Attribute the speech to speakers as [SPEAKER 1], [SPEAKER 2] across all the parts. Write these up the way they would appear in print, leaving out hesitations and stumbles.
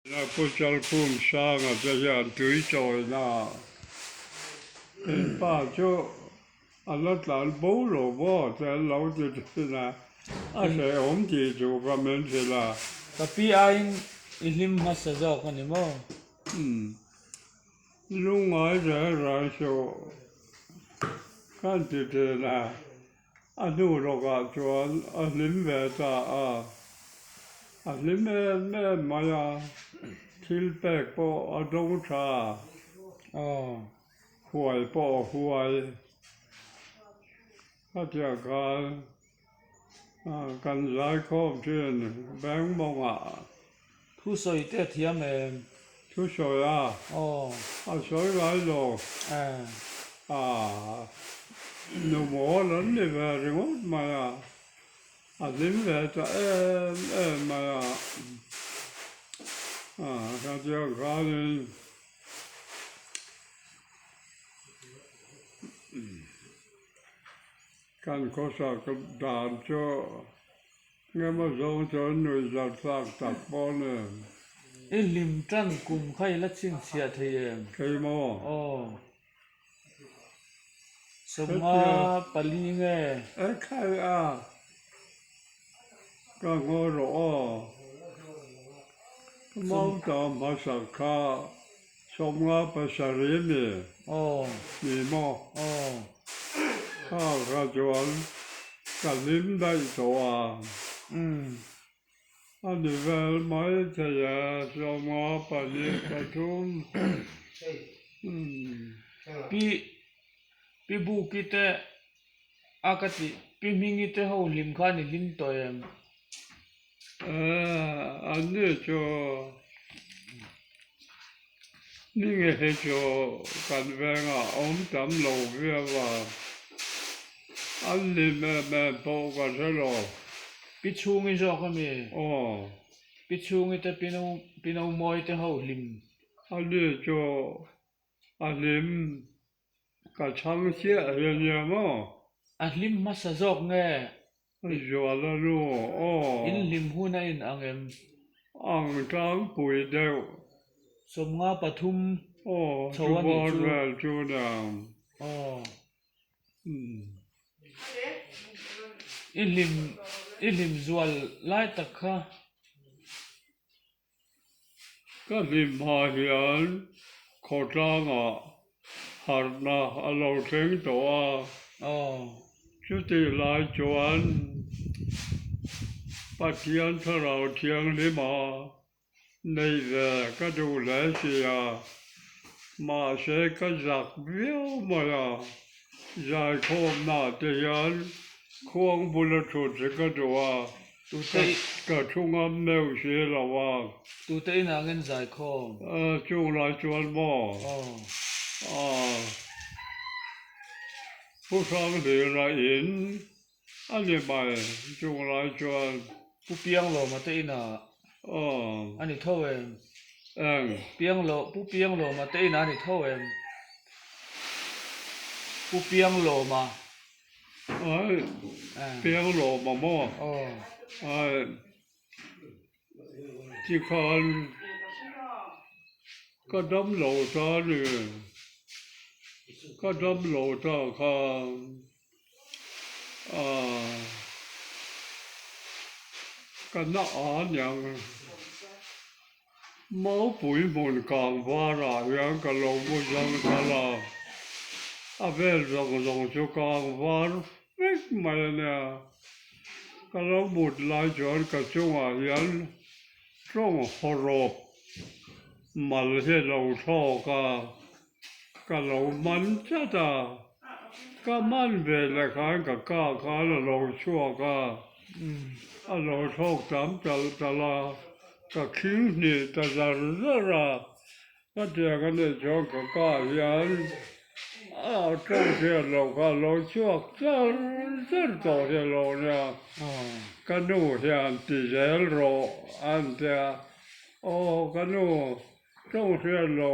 [SPEAKER 1] Na pucalpum sanga jayan tuicoy na pa cho alatan bolo bo te lo de na ase om ti jo ka men se la
[SPEAKER 2] tapi ain ilim masajo kan mo
[SPEAKER 1] lu ngai de ra so kan ti de na anu ro ga chuan alim ve ta alim me maya til pek po adong cha huai po huaiถ้าจะกันหลายครอบเชื่อนแบงมอง
[SPEAKER 2] ผู้สวยแต่เทียม
[SPEAKER 1] ทุสอยสอยหลายโลหนูหมอหลันนี่แบบริงดมาลิ้มแบบจะมาถ้าจะกันโคสากดานโจงั้นมาส่งจนหน่วยจัดสร้างตักป้อน
[SPEAKER 2] ลิมจังกุมไข่ละชิงเสียเทียม
[SPEAKER 1] เคยมอ
[SPEAKER 2] สมาปลีไง
[SPEAKER 1] ใครก็งอรอมองตามภาษาข้าสมงาภาษาเรียนมีมอข้าวกระจวนกันลิ้มได้ตัวอันนี้เวลไม่ใช่สมงาปลีกระทุม
[SPEAKER 2] ปีบุกิเตอากติปีมิงิเตเฮาลิมคานี่ลิมตอย
[SPEAKER 1] อันนี้จะนี่ไงจะกันเวงอมจำโลเวียว่าอันนี้แม่โปกันซะหรอ
[SPEAKER 2] ปิชูงิจอกมีปิชูงิเตปีนมอยเตเฮาลิม
[SPEAKER 1] อันนี้จะอันลิมก็ช่างเสียอย่างมั้ง
[SPEAKER 2] อันลิมมาสะจอกไง
[SPEAKER 1] จวลรู้
[SPEAKER 2] อินลิมหูนะอินอัง
[SPEAKER 1] จังปุยเดียว
[SPEAKER 2] สมงาปทุม
[SPEAKER 1] ชวนเวลจูน
[SPEAKER 2] อินลิมจวลไล่ตะคะ
[SPEAKER 1] ก็ลิมหาเหียนขอจังหานาเราเต็งตัวชุติลายจวนปัจเจียนถ้าเราเทียงลิมาในเวก็ดูแลเสียมาเสกจักเบี้ยวมาใจโคมนาเตียนควงบุรชุดก็ดูก็ช่วงเมวเสียละว่า
[SPEAKER 2] ตูเตอินาเงินใจโคม
[SPEAKER 1] ช่วงลายจวนบ่ผู้สร้างเดือดอินอันนี้ไปจงไรจวน
[SPEAKER 2] ผู้เปียงโลมาเตอินาอันนี้เท่าเปียงโลผู้เปียงโลมาเตอินานี่เท่าผู้เปียงโลมา
[SPEAKER 1] เปียงโลมาหม้อที่คอนก็ดำโลซะนี่ก็ดำโลซะค่ะก็น่าอย่างเมาปุ๋ยมูลกลางว่าระยังก็ลงมุยังกะลาเวลลงจุกลางว่าไม่มาเนี่ยก็ลงมุดลายจวนก็จงยันตรงหรบมาเลยเราท่อก็เรามันจะก็มันเวลาคันก็ก้าคันเราชั่วก็เราท่อจำจะลาก็คิวนี่แต่ละก็เจอกันเนี่ยจงก็ก้ายันตรงเสียเราก็เราชั่วจะต่อเสียเราเนี่ยก็นู่เสียนติเจลโรอันเดียก็นู่ตรงเสียเรา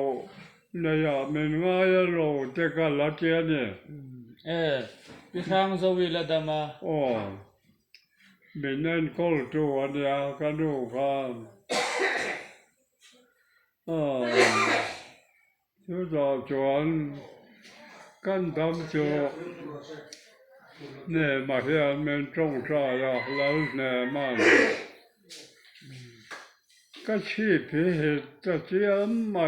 [SPEAKER 1] เนี่ยมันง่ายเราแต่ก็ละเจียเนี่ย
[SPEAKER 2] พี่ข้างสวิลดามา
[SPEAKER 1] เป็นนั่นก็ตัวเนี่ยก็ดูกัน ชื่อจอจวนกันดำจูเนี่ยมาเฮียนเมนจงใจอ่ะแล้วเนี่ยมันก็ชีพเหตุจะเจียมมา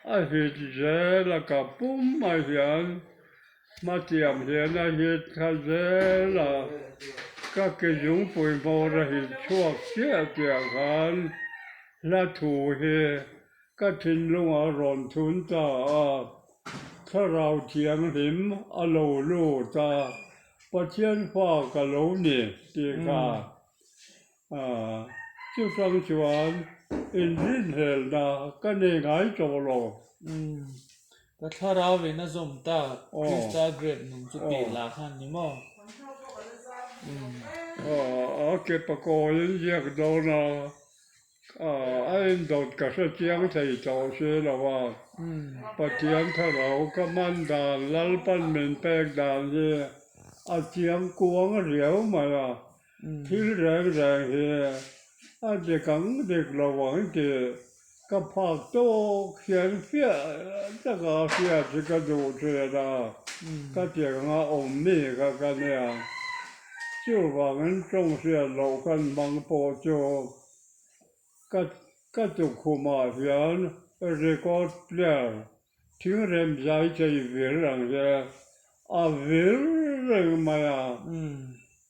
[SPEAKER 1] อ่ะเหตุเจแล้วก็ปุ่มมาเฮียนมาเจียมเฮียนเหตุข้าเจละก็เกยุงปุยโมระหิตชั่วเสียเกี่ยกันและถูเหก็ทิ้งลงอารมณ์ทุนตาถ้าเราเทียงหิมอโลลูตาประเทียนฟ้ากะโลนี่ดีค่ะจุสังชวนอินรินเฮลนาก็เนงายโจโล
[SPEAKER 2] ก็ถ้าเราเวนะสมตาคริสตาเกรดนุจุปีลาคันนี่มอ
[SPEAKER 1] เก็บประโกยเรียกโดนาไอ้โดดกะเสเจียงไทโตเสละว่าปะเทียงถ้าเราก็มันดานลัลปันเหม็นแปกดานเฮอาเจียงกวงเหลียวมาละที่แรงเฮเด็กกังเด็กระวังเกก็ภาคโตเขียนเฟียจะก็เฟียจะกระดูเจดาก็เจียงอมนี่ก็กันเนี่ยจู่ว่างั้นจงเสียเรากันบังโปโจก็จุคุมาเฟียนเรคอร์ดเพลย์ถึงเริ่มใจวิลลังเจวิลลังมา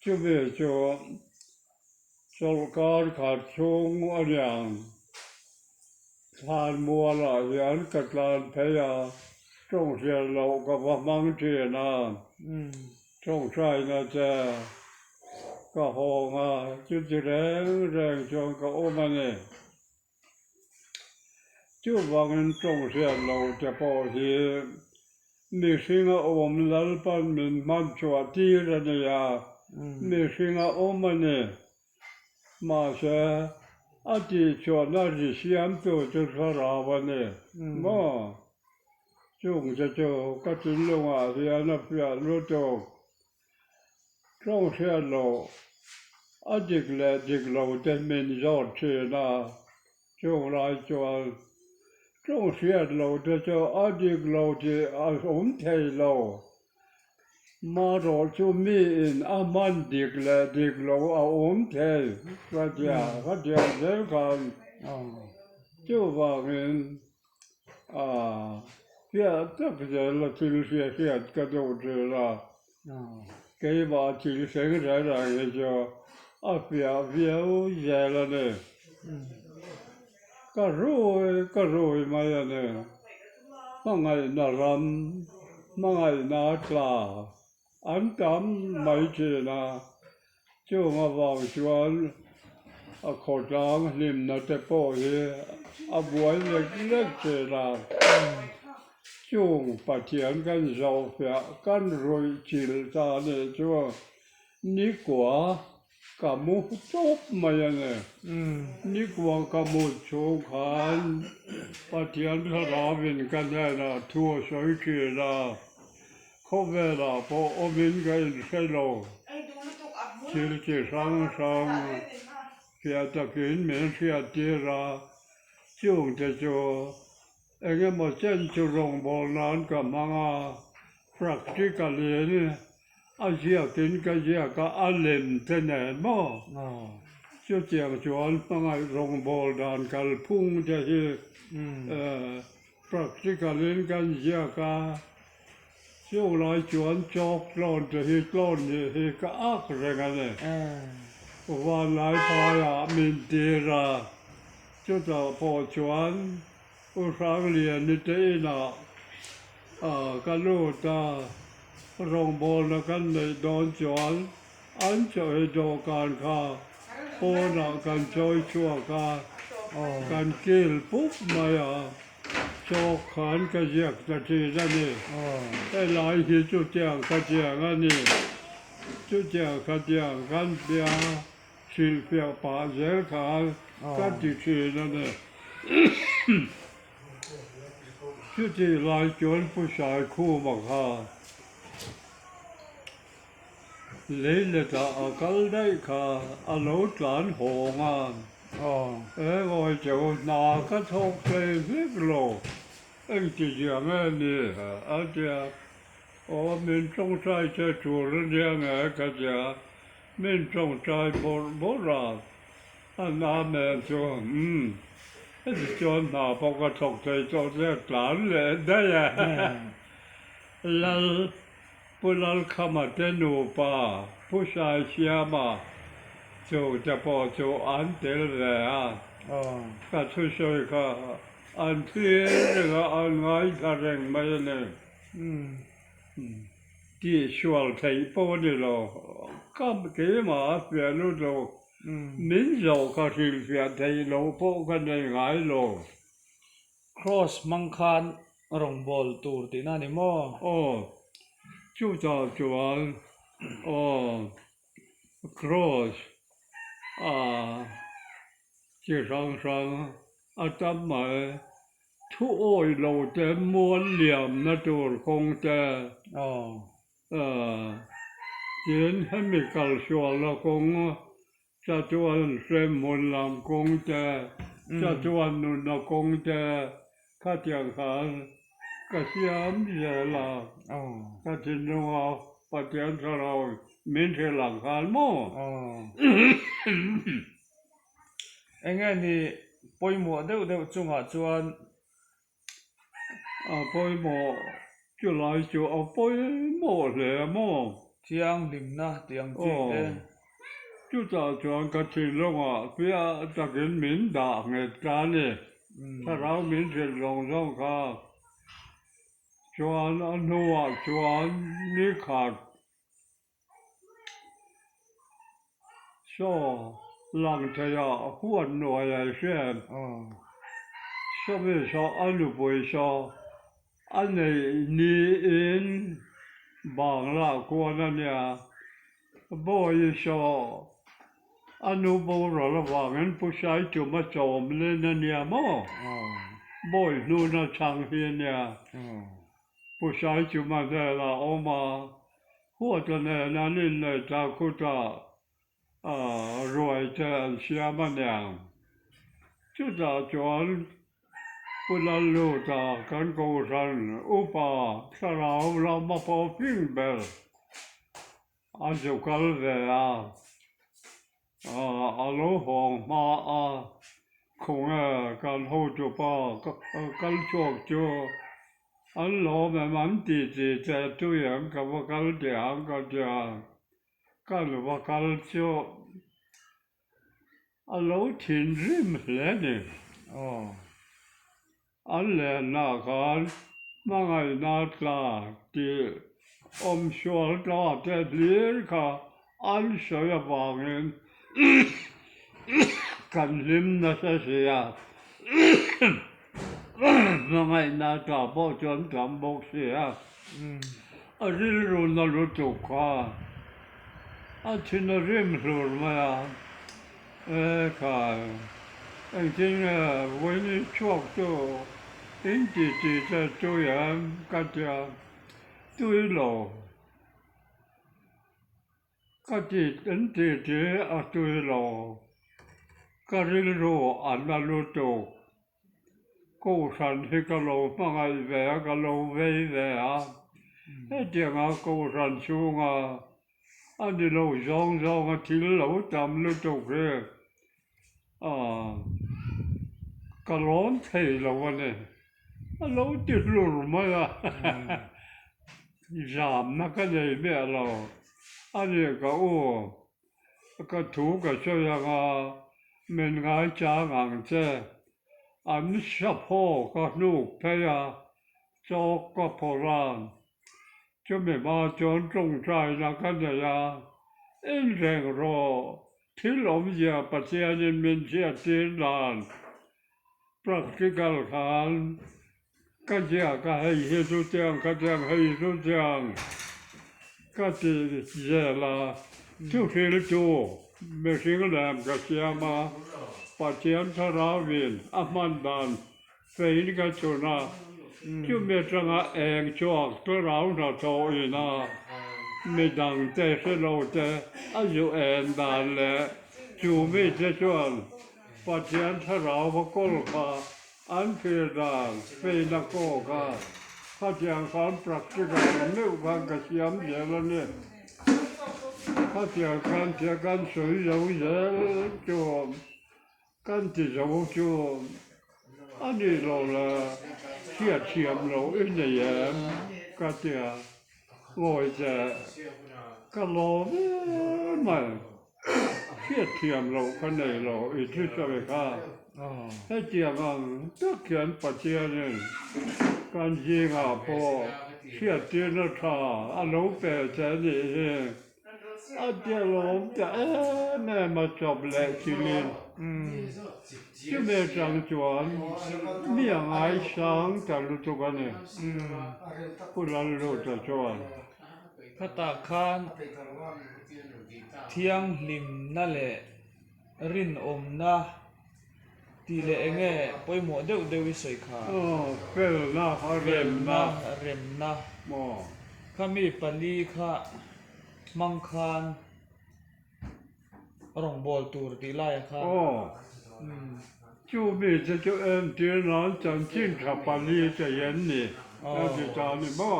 [SPEAKER 1] จู่เบจูสลการขาดชงอันยังทานมัวละเฟียนกัดลานพยาจงเสียเรากับว่ามังเทียนาจงใช้นะจ๊ะก็หงจุดแรงจงก็โอมันเนี่ยจู่ว่างั้นจงเสียเราจะพอที่มีสิ่งอมลัลปันมันมันจวดที่ระเนียมีสิ่งอมมันเนี่ยมาเสียอาทิจวดน่าจะเสียมตัวจุดสราวันเนี่ยมาจงจะโจก็ถึงลงเสียนับเสียรู้โจจงเสียเราจิกเราจะมียอดเชนาจงรายจวนจงเสียเราจะเจ้าจิกเราจะอมเทเรามารอจุมีอินมันดิกเราอมเทก็จะเดินกันจู่ว่าเงินเสียจะเจอละทิลเสียกระโดดละเกี่ยวกับทิลเสียงอะไรจ้ะเปียเยละเนี่ยก็รู้มาเนี่ยมังไงน่ารำมังไงน่ากล้าอันตำไม่เจนะจู่มาบอกชวนขอจางลิมนาเตโปเฮบวยเล็กเจนะจู่ปะเทียนกันเจ้าเปียกันรวยจิลตาเนี่ยจู่นี่กว่าkamu top mayane ni kwa kamu chokan patian ravin kanana tuo soikira khovela po omin gain selo chilche sang kia ta kin men kia tira chung te cho enge mo chen chu rong bol nan ka manga practically Asia tin ka ya ka alem tene mo chu chiang chuan pangai rong bol dan kal phung je hi practically kan ya ka chu lai chuan chok lon je hi klon hi ka ak regane wa lai pa ya min tira chu ta po chuan u sang lian ni te na ka lu taรองบอลกันในดอนจวนอันช่วยดูการค้าโอนากันช่วยชั่วการเกี่ยวปุ๊บมาโชคขันกระเจียกจะทีนั่นนี่แต่หลายที่จุดเจียงกระเจียงอันนี้จุดเจียงกระเจียงกันเปียศิลปิป่าเจ้าขากันติดทีนั่นนี่จุดที่หลายจวนผู้ชายคู่บังคับเลยละตาอากาลได้ค่ะอโลตลานโหง我就拿个头盔这路就这样的这我们种菜在做了这样个这民众在不啦那么就就拿把个头盔做这干了的呀แล้วพวกเราเข้ามาเต้นหนูป่าผู้ชายเชียร์มาจะพออันเตลแล้วก็ช่วยก็อันที่ก็อันง่ายก็แรงไม่เนี่ยที่ช่วยไทยปนนี่เราก็เกี่ยมาเปลี่ยนเรามินเราก็ที่เปลี่ยนไทยเราพวกกันได้ง่ายเรา
[SPEAKER 2] cross มังคันรงบอลตูร์ติน่านี่มั้ง
[SPEAKER 1] 就叫做cross 街上จำมาทุโอยเราแต่มวนเหลี่ยมนะตัวคงแต่เห็นให้มีกัลชัวละคงจะจวนเสมนลำคงแต่จะจวนนุนคงแต่ข้าเตียงขันก็เสียมเยละก็จินนัวปะเตียนสเรามินเทหลังขันมั่
[SPEAKER 2] เองนี่ปอยหมวเดี๋ยวจงหาจวน
[SPEAKER 1] ปอยหมวจะไล่จะเอาปอยหมวเลยมั่ง
[SPEAKER 2] เที่ยงลิมนะเที่ยงจริง
[SPEAKER 1] จะจวนก็จินลงเพื่อจะกินมินด่างเหตุการณ์นี่ถ้าเรามินเทลงช่องค่ะจวนอันหัวจวนนี่ขาดหลังเทียหัวหน่วยเช่นไม่อันรู้ไปอันนี้บางละกว่านั่นเนี่ยบ่อยอันรู้บ่รู้ละว่างั้นผู้ชายจะมาจอมเลยนั่นเนี่ยมั้งบ่อยนู่นช่างเฮียเนี่ยผู้ชายจะมาได้ละออกมาหัวจะเนี่ยนั่นนี่จะคุตารวยจะเสียมันอย่างจะจวนปุลลูตากันโกสันอุปาสราวเรามาพอฟิงเบลอันจะกัลเวียอโลหงมาคงกันหูจุปากันชวกจูอันโลมันตีจะตุยงกับว่ากันเดียงกันจะกันว่ากันจูอันโลทิ้งริมเลยนี่อันเลนากันมาไงนาตลาที่ชัวร์ตาเด็ดเลี้ยงค่ะอันเสียบางเงินกันริมน่าเสียมาไงนาตาบ่จนทำบกเสียอันนี้รู้น่ารู้จุกค่ะอันที่น่าริมรู้ไหมค่ะจริงวันนี้ช่วงตัวอินดีจะตัวอย่างก็จะตัวหล่อก็จะอินดีตัวหล่อก็เรียนรู้อันนั้นรู้ตัวกูสันที่ก็หล่อมาไงแหวก็หล่อเว้ยแหวเดี๋ยวกูสันชูงอันนี้หล่อจงที่หล่อจำรู้ตัวเรื่องก็ร้อนเทแล้ววันนี้เราติดหลุดมาละยามนักก็เลยไม่เราอันนี้ก็ถูกก็ช่วยงาเป็นงานจ้างงเจอันเฉพาะก็ลูกพยาจอกก็พลานจะไม่มาจนตรงใจนักก็เลยแรงรอที่ลมเยียปัจจัยนี้มีเชียตีนาน practical กันก็จะก็ให้สุดยังก็จะให้สุดยังก็จะเจละทุกที่ตัวไม่สิ่งแหลมก็เสียมาปัจจัยทาราวินอามันดานเฟนก็ชนะที่ไม่จังเองจวกตัวเราหน้าโตอีน่าไม่ดังแต่เราแต่อายุเอ็นดานและจูไม่จะชวน ปัจเจียนทราวกลคาอันเพดานเฟนโกคาข้าเจียงคานปรักษกาเนื้อพังกเสียมเยลเนี่ยข้าเจียงการเจียกันสวยเยาเยลจวมกันที่เยาจวมอันนี้เราละเทียเทียมเราอินเดียก็เจียงอยจะก็รอมันเทียเทียมเราคนไหนเราอีกที่จะไปข้าให้เจียกันก็เขียนปัจเจียนการยิงพอเทียเทียนทาอารมณ์เป็นใจนี่อาเจียลมจะแม่มาจบแล้วทีนี้ที่แม่จังจวนมีอย่างไรช่างจะรู้ตัวกันเนี่ยผู้รันรู้จะจวน
[SPEAKER 2] พระตาคานเที่ยงลิมนั่นแหละรินอมนะตีเลเงปอยหมดเดวิสวยขา
[SPEAKER 1] เฟลนะเรม
[SPEAKER 2] นะ
[SPEAKER 1] หมอ
[SPEAKER 2] ข้ามีปลีข้ามังคานรองบอลตูร์ตีไล่ข้า
[SPEAKER 1] จูมีจะจูเตียนอนจันจินขับปลีจะเย็นนี่แล้วจะจานี่บ่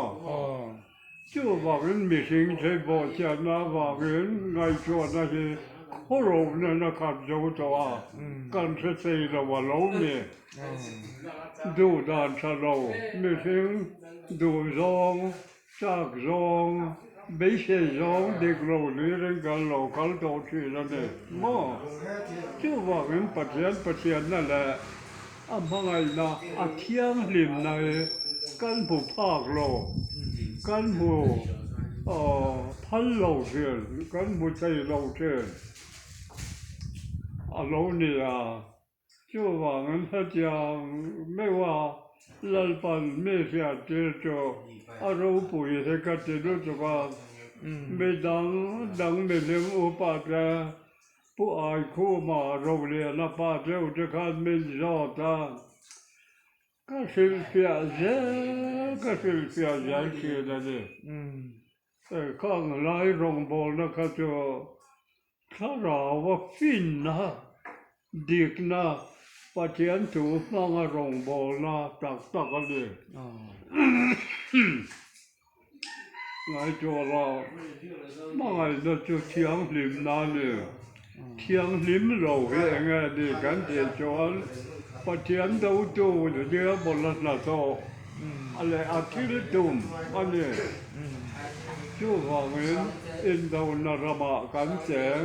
[SPEAKER 1] จูว่ามันมีสิ่งที่บอกจะน่าว่ามันไงจวนนะที่โคโรนั่นนะครับโจตัวการเสียระว่าเราเนี่ยดูดานชะโลมีสิ่งดูซองจากซองไม่ใช่ซองเด็กเราเนี่ยเรื่องการเราเขาโตชื่อนั่นเองมั่วจูว่ามันปัจเจียนนั่นแหละพังไงนะเที่ยงริมในกันผู้ภาคโลกันผู้พันโลเชิญกันผู้ใจโลเชิญเราเนี่ยจูว่างั้นถ้าจะไม่ว่าลัลปันไม่เสียเจอจเราผู้ยิ่งก็จะรู้จักว่าไม่ดังไม่เลี้ยงอุปถัมภ์ผู้อายคู่มาเราเรียนนับป้าเจ้าจะการไม่ยอดก็สิลพิอาเจเชื่อได้เลยข้างไล่รงบอลนะครับจะถ้าเราว่าฟินนะดีกนะปัจเจียนถูกฟังรงบอลนะตักกันเลยไงจัวเราไม่ไงนะจะเที่ยงริมนั่นเลยเที่ยงริมเราเองไงดีกันเดี๋ยวจวนปัจเจียนดูเดี๋ยวบอลน่ะโตอะไรอาทิตย์ตุ่มอันนี้ชั่วว่าเงินอินดาวนาราบะกันแสง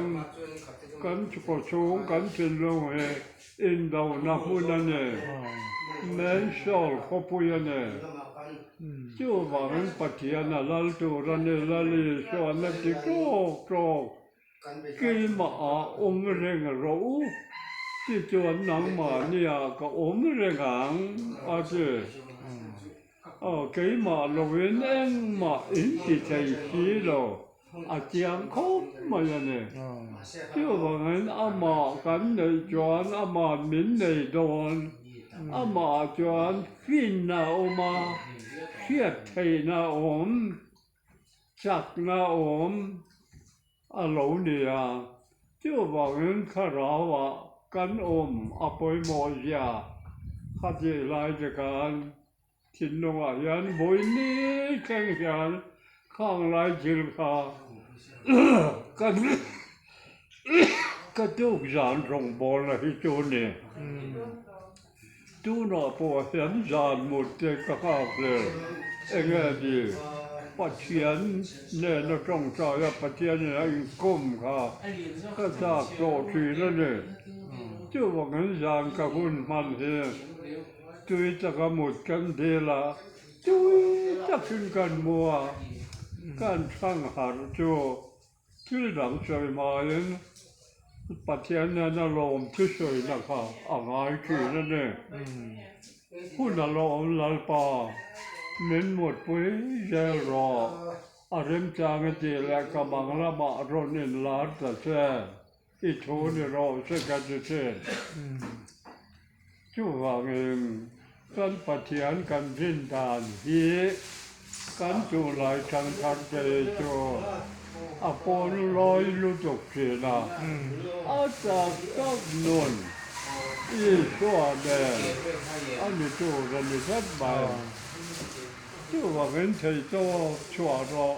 [SPEAKER 1] กันชุกชงกันเชนลงอินดาวนาพูนันเนี่ยแมนชอลขบุยเนี่ยชั่วว่าเงินปัจเจียนลัลตูรันเนี่ยลัลลีชวนนักที่โกรกกี่มาเร่งเราที่จวนหนังมาเนี่ยก็เร่งหางอาเจกี่มาโลเวนเองมาอินที่ใจชีโลอาเจียงคบมาอย่างนี้ที่ว่างั้นมากันในจวนมามินในโดนมาจวนฟินนามาเชียดไทยนาจักนาโลเนี่ยที่ว่างั้นข้าราวะกันปอยมอยาข้าจะไล่จากการทินนงยันบอยนี่แข่งยันข้างไล่จิลข้าก็ทุกอย่างรงบอลให้จูนี่ตูน่าพอเห็นจานหมดเด็กข้าเลยเองดีปัจเจียนเนี่ยนักท่องเที่ยวปัจเจียนเนี่ยกุ้มข้าก็จากโตทีนั่นเองจู่ว่าเงินยานกับคุณมันเห็นตุยจะกมุดกันเดล่าตุยจะขึ้นกันมัวกันช่างหาจู่ที่หลังใจมาเองปัจเจียนเนี่ยน่าลมที่สวยนะครับง่ายคือนั่นเองผู้น่าลมลัลปาเน้นหมดปุ้ยเจรอเริ่มจางเจแล้วก็บังละมาโรนินลาดแต่เช่อีโทนี่เราเชื่อกันจะเช่จู่ว่าเองกันปัจเจียนกันพินดานฮีกันจู่หลายทางทันเจโจปนลอยลุจกเสียนะจากก็นน อีตัวเด้อันนี้ตัวกันนี่สักบาตัวว่าเป็นใช่ตัวชั่วรอ